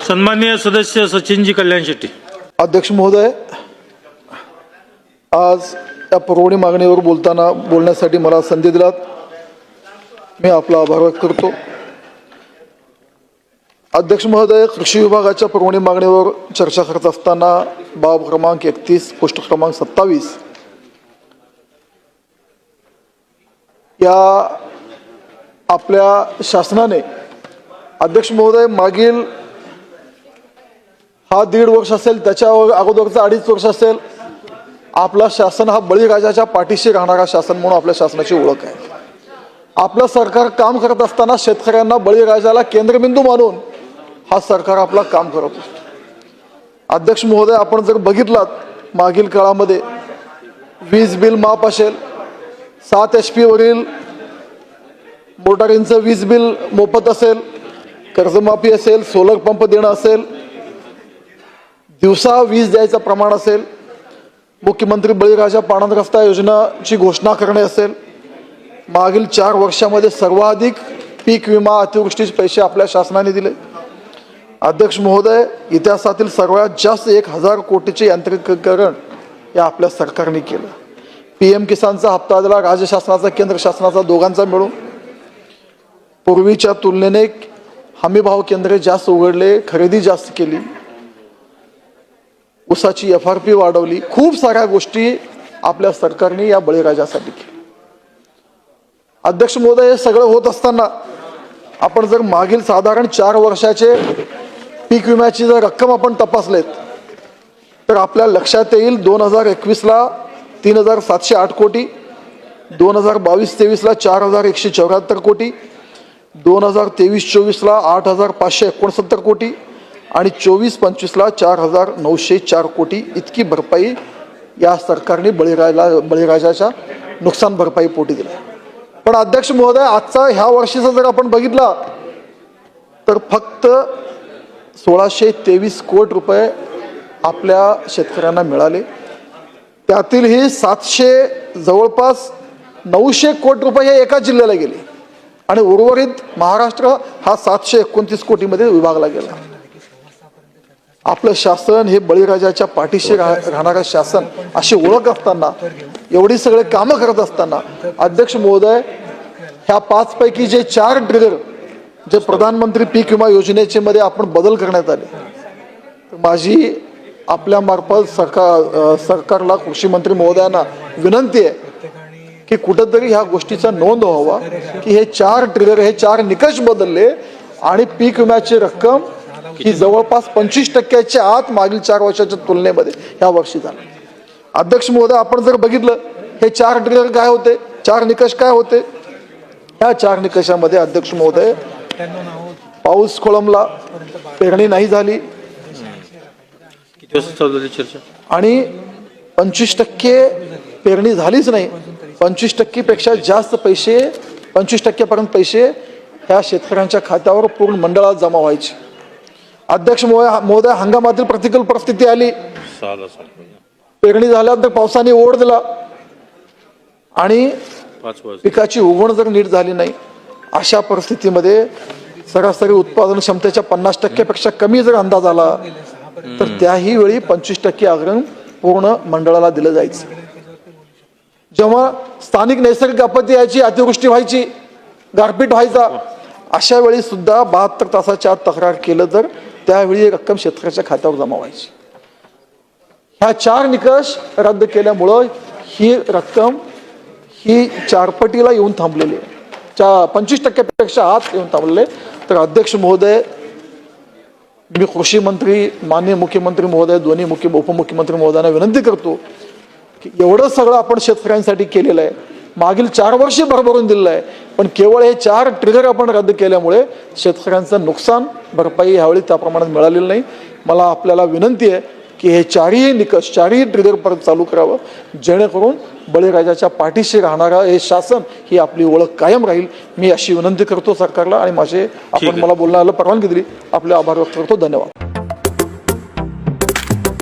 सन्माननीय सदस्य सचिनजी कल्याण शेट्टी. अध्यक्ष महोदय, आज या पुरवणी मागणीवर बोलण्यासाठी मला संधी दिलात, मी आपला आभार व्यक्त करतो. अध्यक्ष महोदय, कृषी विभागाच्या पुरवणी मागणीवर चर्चा करत असताना बाब क्रमांक 31 पोस्ट क्रमांक 27 या आपल्या शासनाने अध्यक्ष महोदय मागील हा 1.5 वर्ष असेल, त्याच्या अगोदरचा 2.5 वर्ष असेल, आपला शासन हा बळीराजाच्या पाठीशी राहणारा शासन म्हणून आपल्या शासनाची ओळख आहे. आपलं सरकार काम करत असताना शेतकऱ्यांना बळीराजाला केंद्रबिंदू मानून हा सरकार आपला काम करत असतो. अध्यक्ष महोदय, आपण जर बघितलात मागील काळामध्ये वीज बिल माफ असेल, 7 HP वरील मोटारींचं वीज बिल मोफत असेल, कर्जमाफी असेल, सोलर पंप देणं असेल, दिवसा वीज द्यायचं प्रमाण असेल, मुख्यमंत्री बळीराजा पाणंद रस्ता योजनाची घोषणा करणे असेल, मागील 4 वर्षामध्ये सर्वाधिक पीक विमा अतिवृष्टीचे पैसे आपल्या शासनाने दिले. अध्यक्ष महोदय, इतिहासातील सर्वात जास्त 1000 कोटीचे यांत्रिकीकरण या आपल्या सरकारने केलं. PM किसानचा हप्ता दिला, राज्य शासनाचा केंद्र शासनाचा दोघांचा मिळून. पूर्वीच्या तुलनेने हमीभाव केंद्रे जास्त उघडले, खरेदी जास्त केली, ऊसाची FRP वाढवली, खूप साऱ्या गोष्टी आपल्या सरकारने या बळीराजासाठी केल्या. अध्यक्ष महोदय, हे सगळं होत असताना आपण जर मागील साधारण 4 वर्षाचे पीक विम्याची जर रक्कम आपण तपासलेत तर आपल्या लक्षात येईल 2021 ला 3708 कोटी, 2022-23 ला 4174 कोटी, 2023-24 ला 8569 कोटी आणि 24-25 ला 4904 कोटी इतकी भरपाई या सरकारने बळीराजाच्या नुकसान भरपाई पोटी दिली. पण अध्यक्ष महोदय, आजचा ह्या वर्षीचा जर आपण बघितला तर फक्त 1623 कोटी रुपये आपल्या शेतकऱ्यांना मिळाले. त्यातील ही जवळपास 900 कोटी रुपये हे एका जिल्ह्याला गेले आणि उर्वरित महाराष्ट्र हा 729 कोटीमध्ये विभागला गेला. आपलं शासन हे बळीराजाच्या पाठीशी राहणारं शासन अशी ओळख असताना, एवढी सगळे कामं करत असताना अध्यक्ष महोदय, ह्या 5 पैकी जे 4 ट्रिगर जे प्रधानमंत्री पीक विमा योजनेचे मध्ये आपण बदल करण्यात आले, माझी आपल्या मार्फत सरकारला कृषी मंत्री महोदयांना विनंती आहे की कुठंतरी ह्या गोष्टीचा नोंद व्हावा की हे 4 ट्रिगर, हे 4 निकष बदलले आणि पीक विम्याची रक्कम ही जवळपास 25% आत मागील 4 वर्षाच्या तुलनेमध्ये ह्या वर्षी झाली. अध्यक्ष महोदय, आपण जर बघितलं हे 4 ट्रिगर काय होते, 4 निकष काय होते, ह्या 4 निकषामध्ये अध्यक्ष महोदय, पाऊस खोळंबला, पेरणी नाही झाली आणि 25% पेरणी झालीच नाही, 25% पेक्षा जास्त पैसे, 25% पैसे ह्या शेतकऱ्यांच्या खात्यावर पूर्ण मंडळात जमा व्हायचे. अध्यक्ष महोदय, हंगामातील प्रतिकूल परिस्थिती आली, पेरणी झाल्यानंतर पावसाने ओढ दिला आणि पिकाची उगवण जर नीट झाली नाही, अशा परिस्थितीमध्ये सरासरी उत्पादन क्षमतेच्या 50% पेक्षा कमी जर अंदाज आला तर त्याही वेळी 25% अग्रिम पूर्ण मंडळाला दिलं जायचं. जेव्हा स्थानिक नैसर्गिक आपत्ती यायची, अतिवृष्टी व्हायची, गारपीट व्हायचा, अशा वेळी सुद्धा 72 तासाच्या आत तक्रार केलं तर त्यावेळी रक्कम शेतकऱ्याच्या खात्यावर जमा व्हायची. ह्या 4 निकष रद्द केल्यामुळं ही रक्कम ही 4 पटीला येऊन थांबलेली आहे, 25% पेक्षा आत येऊन थांबलेले. तर अध्यक्ष महोदय, मी कृषी मंत्री, माननीय मुख्यमंत्री महोदय, दोन्ही उपमुख्यमंत्री महोदयांना विनंती करतो की एवढं सगळं आपण शेतकऱ्यांसाठी केलेलं आहे, मागील 4 वर्षे भरभरून दिलेलं आहे, पण केवळ हे 4 ट्रिगर आपण रद्द केल्यामुळे शेतकऱ्यांचं नुकसान भरपाई ह्यावेळी त्या प्रमाणात मिळालेलं नाही. मला आपल्याला विनंती आहे की हे 4ही निकष, 4ही ट्रिगर परत चालू करावं, जेणेकरून बळीराजाच्या पाठीशी राहणारा हे शासन ही आपली ओळख कायम राहील. मी अशी विनंती करतो सरकारला आणि मला बोलण्याला परवानगी दिली. आपले आभार व्यक्त करतो. धन्यवाद.